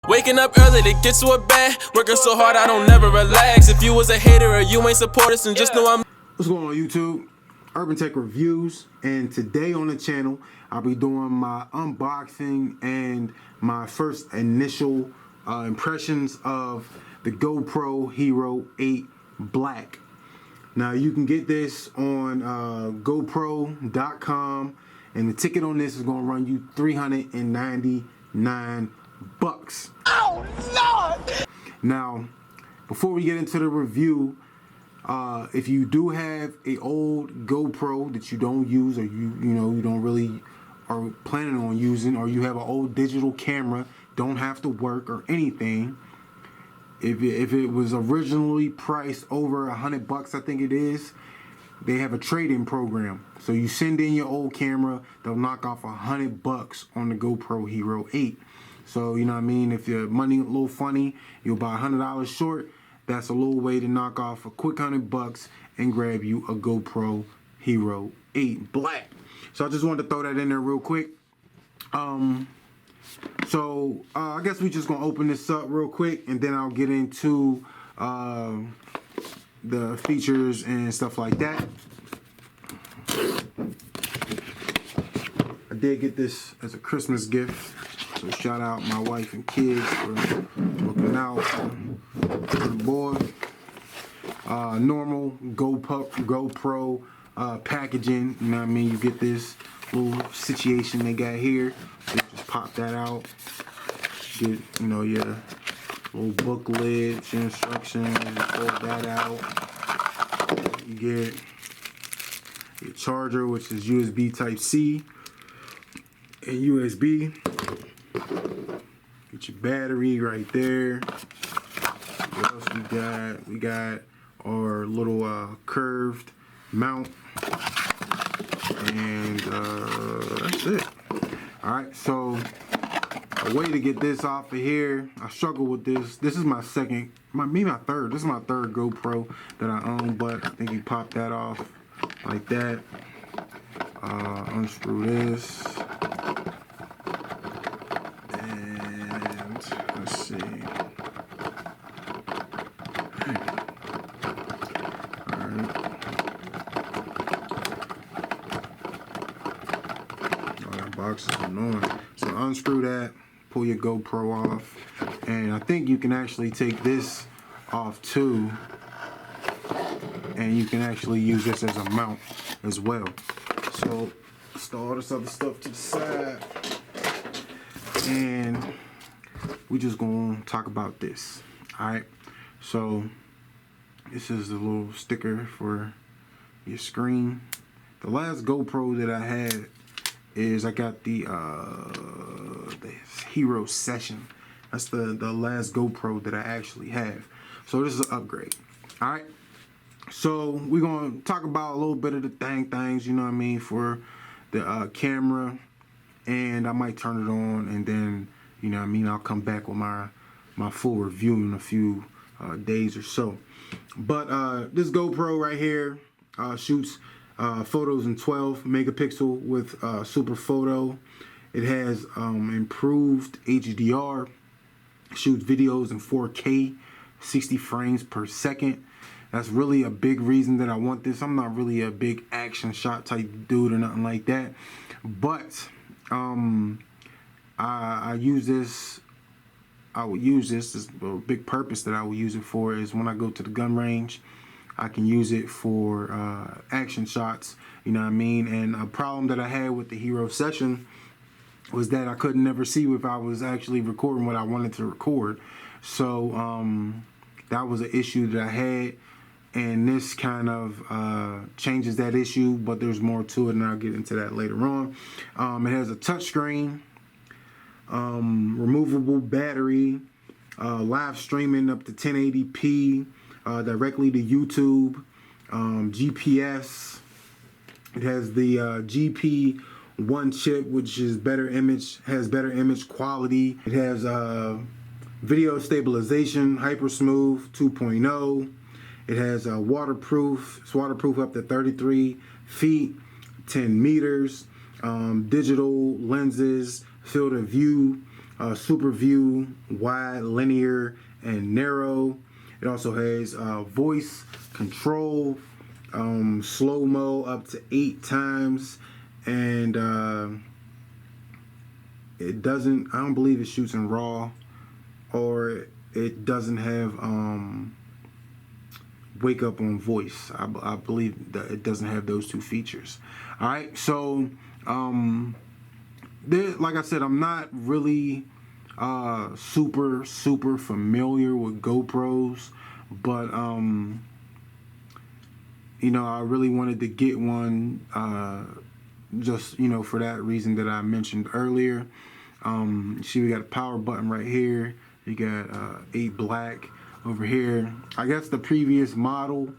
Waking up early to get to a bed, working so hard I don't never relax. If you was a hater or you ain't support us, and just know I'm... What's going on YouTube? Urban Tech Reviews, and today on the channel I'll be doing my unboxing and my first initial impressions of the GoPro Hero 8 Black. Now you can get this on GoPro.com, and the ticket on this is going to run you $399. Oh Lord! Now, before we get into the review, if you do have a old GoPro that you don't use, or you don't really are planning on using, or you have an old digital camera, don't have to work or anything, if it was originally priced over $100, I think it is, they have a trade-in program. So you send in your old camera, they'll knock off $100 on the GoPro Hero 8. So, you know what I mean, if your money a little funny, you'll buy $100 short. That's a little way to knock off a quick $100 and grab you a GoPro Hero 8 Black. So I just wanted to throw that in there real quick. I guess we just gonna open this up real quick, and then I'll get into the features and stuff like that. I did get this as a Christmas gift, so shout out my wife and kids for looking out for the boy. Normal GoPro packaging, you know what I mean? You get this little situation they got here. So you just pop that out. Get, your little booklet, your instructions, you pull that out. You get your charger, which is USB Type-C and USB. Get your battery right there. What else we got? We got our little curved mount, and that's it. Alright, so a way to get this off of here, I struggle with this. This is my second, maybe my third. This is my third GoPro that I own, but I think you pop that off like that. Unscrew this. And let's see. Alright. Oh, that box is annoying. So unscrew that, pull your GoPro off, and I think you can actually take this off too, and you can actually use this as a mount as well. So let's throw all this other stuff to the side, and we just gonna talk about this. Alright, so this is a little sticker for your screen. The last GoPro that I had is I got the Hero Session. That's the last GoPro that I actually have. So this is an upgrade. Alright, so we're gonna talk about a little bit of the things, you know what I mean, for the camera, and I might turn it on, and then, you know what I mean, I'll come back with my full review in a few days or so. But this GoPro right here shoots photos in 12 megapixel with super photo. It has improved HDR, shoots videos in 4K, 60 frames per second. That's really a big reason that I want this. I'm not really a big action shot type dude or nothing like that, but I use this. I would use this. A big purpose that I would use it for is when I go to the gun range, I can use it for action shots, you know what I mean? And a problem that I had with the Hero Session was that I could never see if I was actually recording what I wanted to record. So that was an issue that I had, and this kind of changes that issue, but there's more to it, and I'll get into that later on. It has a touchscreen, removable battery, live streaming up to 1080p, directly to YouTube, GPS. It has the GP1 chip, which is has better image quality. It has video stabilization, hyper smooth 2.0. It has waterproof. It's waterproof up to 33 feet, 10 meters. Digital lenses, field of view, super view, wide, linear, and narrow. It also has voice control, slow-mo up to 8 times, and it doesn't, I don't believe it shoots in RAW, or it doesn't have wake up on voice. I believe that it doesn't have those 2 features. All right, so like I said, I'm not really super familiar with GoPros, but you know, I really wanted to get one just, you know, for that reason that I mentioned earlier. See, we got a power button right here. You got 8 black over here. I guess the previous model,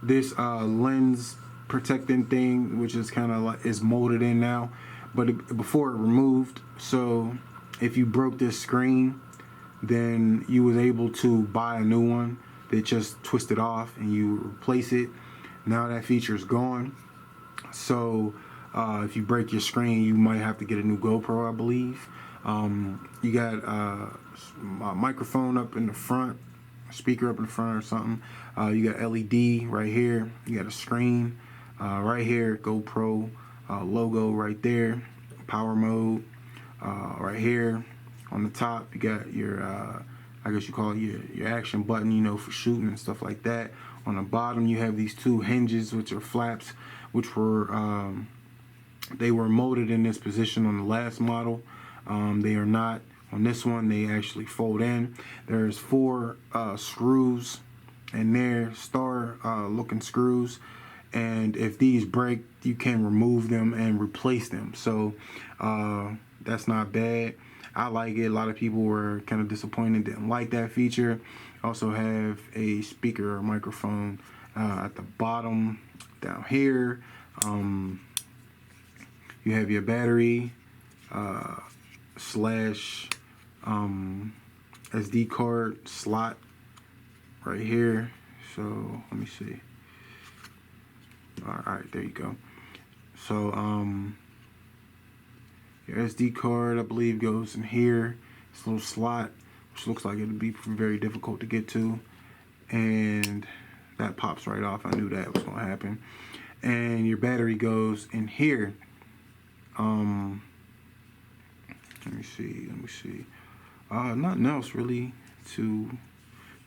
this lens protecting thing, which is kind of like, is molded in now, but before it removed. So if you broke this screen, then you was able to buy a new one that just twisted off and you replace it. Now that feature is gone. So if you break your screen, you might have to get a new GoPro, I believe. You got a microphone up in the front, a speaker up in the front or something. You got LED right here. You got a screen right here, GoPro logo right there. Power mode right here on the top. You got your, I guess you call it your action button, you know, for shooting and stuff like that. On the bottom, you have these 2 hinges, which are flaps, which were they were molded in this position on the last model. They are not on this one. They actually fold in. There's 4 screws in there, star looking screws, and if these break, you can remove them and replace them. So that's not bad. I like it. A lot of people were kind of disappointed, didn't like that feature. Also have a speaker or microphone at the bottom down here. You have your battery slash SD card slot right here. So let me see. All right, there you go. So your SD card, I believe, goes in here. This little slot, which looks like it'd be very difficult to get to, and that pops right off. I knew that was gonna happen. And your battery goes in here. Let me see. Nothing else really to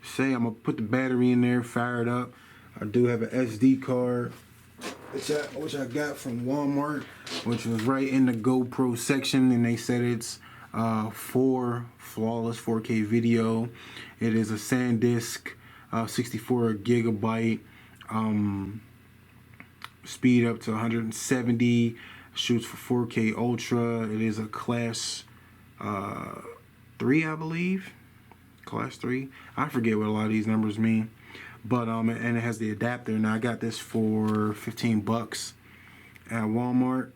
say. I'm gonna put the battery in there, fire it up. I do have an SD card, which I got from Walmart, which was right in the GoPro section, and they said it's for flawless 4K video. It is a SanDisk 64 gigabyte, speed up to 170, shoots for 4K Ultra. It is a class 3, I believe. Class 3. I forget what a lot of these numbers mean. But and it has the adapter. Now I got this for 15 bucks at Walmart.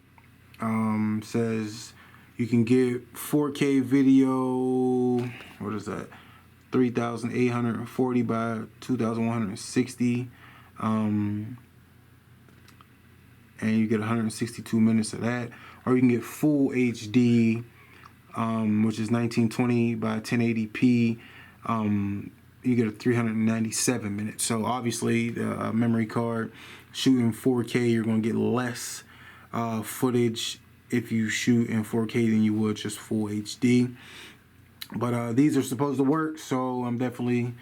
Says you can get 4K video. What is that? 3,840 by 2,160. And you get 162 minutes of that. Or you can get full HD, which is 1920 by 1080p. You get a 397 minutes. So obviously the memory card shooting 4K, you're going to get less footage if you shoot in 4K than you would just full HD. But these are supposed to work, so I'm going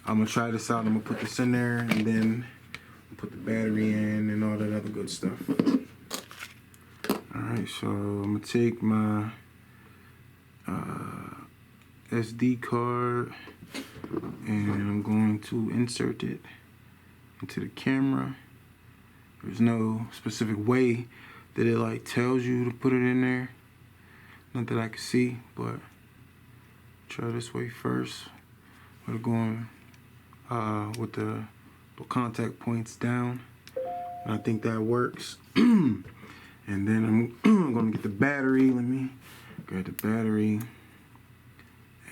to try this out. I'm going to put this in there, and then put the battery in and all that other good stuff. Alright, so I'm going to take my SD card, and I'm going to insert it into the camera. There's no specific way that it like tells you to put it in there, not that I can see, but try this way first. We're going with the contact points down, and I think that works. And then I'm gonna get the battery. Let me grab the battery,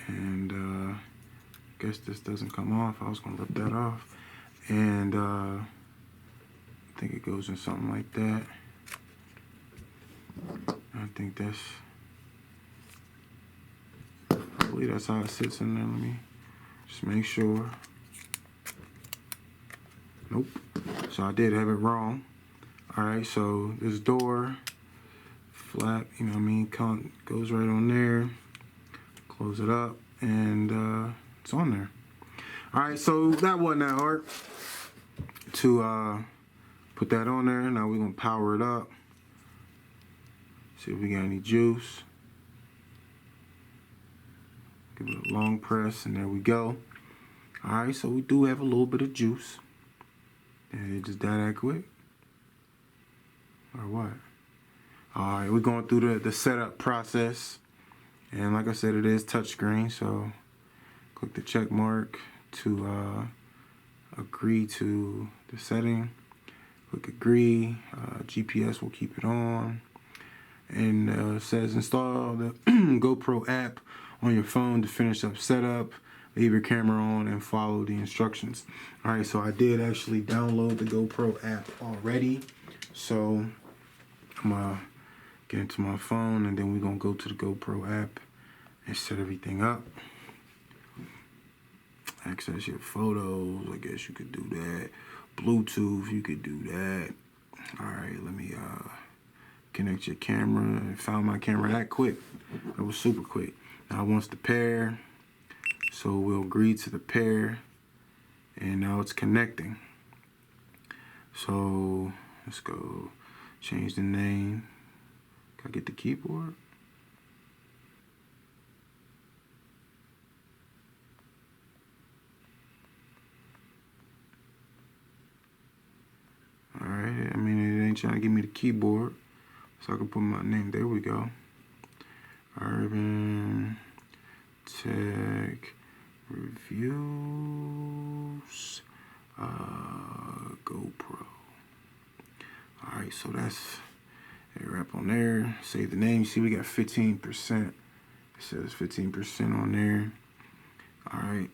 and I guess this doesn't come off. I was gonna rip that off, and I think it goes in something like that. I think that's Hopefully that's how it sits in there. Let me just make sure. Nope. So I did have it wrong. Alright, so this door flap, you know what I mean, goes right on there. Close it up, and it's on there. Alright, so that wasn't that hard to put that on there. Now we're gonna power it up. See if we got any juice. Give it a long press, and there we go. Alright, so we do have a little bit of juice. And it just died that quick. Or what? Alright, we're going through the setup process. And like I said, it is touchscreen, so click the check mark to agree to the setting. Click agree. GPS will keep it on. And it says install the GoPro app on your phone to finish up setup. Leave your camera on and follow the instructions. Alright, so I did actually download the GoPro app already. So I'm gonna get into my phone, and then we're gonna go to the GoPro app and set everything up. Access your photos, I guess you could do that. Bluetooth, you could do that. Alright, let me connect your camera. I found my camera that quick. That was super quick. Now it wants to pair, so we'll agree to the pair, and now it's connecting. So let's go change the name. Can I get the keyboard? Alright, I mean, it ain't trying to give me the keyboard, so I can put my name. There we go. Urban Tech Reviews, GoPro. Alright, so that's a wrap on there. Save the name. You see, we got 15%. It says 15% on there. Alright.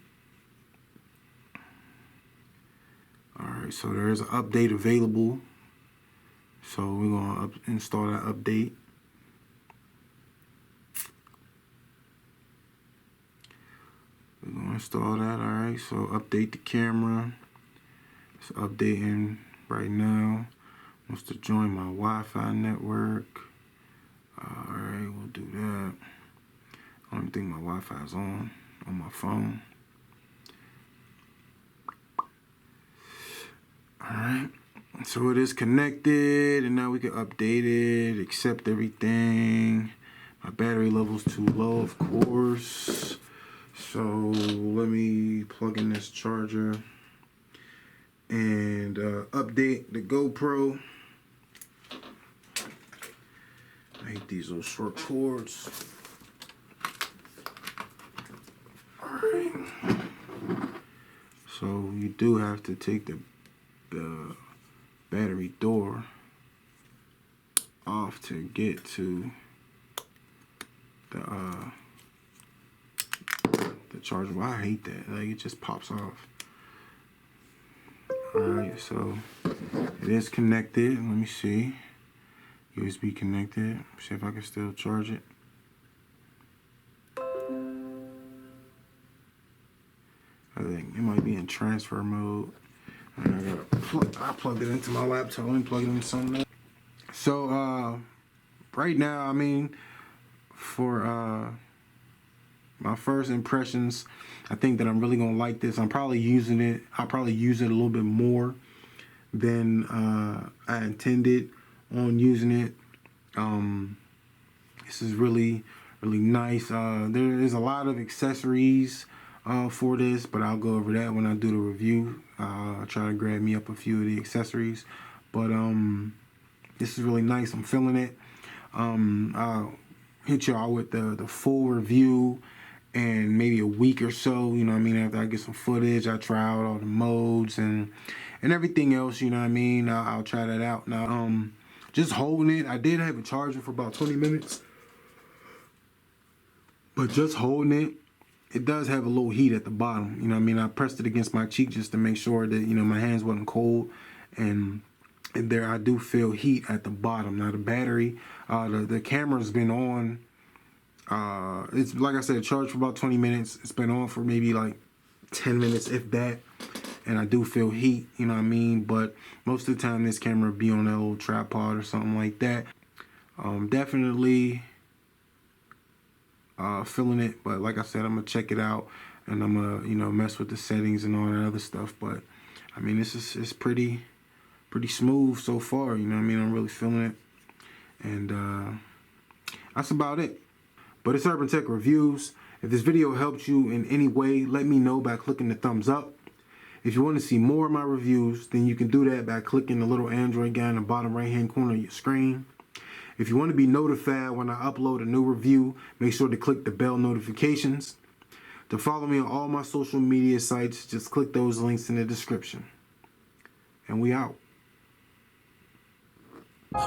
Alright, so there's an update available. So we're going to install that update. We're going to install that. Alright, so update the camera. It's updating right now. Wants to join my Wi-Fi network. Alright, we'll do that. I don't think my Wi-Fi is on my phone. Alright, so it is connected, and now we can update it, accept everything. My battery level's too low, of course. So let me plug in this charger and update the GoPro. I hate these little short cords. Alright. So you do have to take the battery door off to get to the charger. Well, I hate that. Like, it just pops off. Alright, so it is connected. Let me see. USB connected. See if I can still charge it. I think it might be in transfer mode. And I plugged it into my laptop. Let me plug it into something else. So right now, I mean, for my first impressions, I think that I'm really gonna like this. I'm probably using it. I'll probably use it a little bit more than I intended on using it. This is really nice. There is a lot of accessories for this, but I'll go over that when I do the review. I'll try to grab me up a few of the accessories, but this is really nice. I'm feeling it. I'll hit y'all with the full review in maybe a week or so, you know what I mean, after I get some footage. I try out all the modes and everything else, you know what I mean. I'll try that out. Now just holding it, I did have it charging for about 20 minutes, but just holding it, it does have a little heat at the bottom, you know what I mean. I pressed it against my cheek just to make sure that, you know, my hands wasn't cold, and there I do feel heat at the bottom. Now the battery, the camera's been on It's like I said, charged for about 20 minutes. It's been on for maybe like 10 minutes, if that. And I do feel heat, you know what I mean? But most of the time this camera be on a little tripod or something like that. Definitely feeling it, but like I said, I'm gonna check it out and I'm gonna, you know, mess with the settings and all that other stuff. But I mean, it's pretty smooth so far, you know what I mean? I'm really feeling it. And that's about it. But it's Urban Tech Reviews. If this video helped you in any way, let me know by clicking the thumbs up. If you want to see more of my reviews, then you can do that by clicking the little Android guy in the bottom right hand corner of your screen. If you want to be notified when I upload a new review, make sure to click the bell notifications. To follow me on all my social media sites, just click those links in the description. And we out.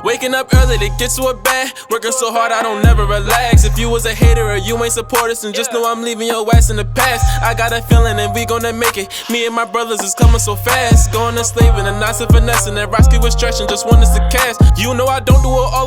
Waking up early to get to a bag, working so hard I don't never relax. If you was a hater or you ain't support us, and just know I'm leaving your ass in the past. I got a feeling and we gonna make it. Me and my brothers is coming so fast. Going to slaving and not to finessing. That Roski was stretching, just want us to cast. You know I don't do it all.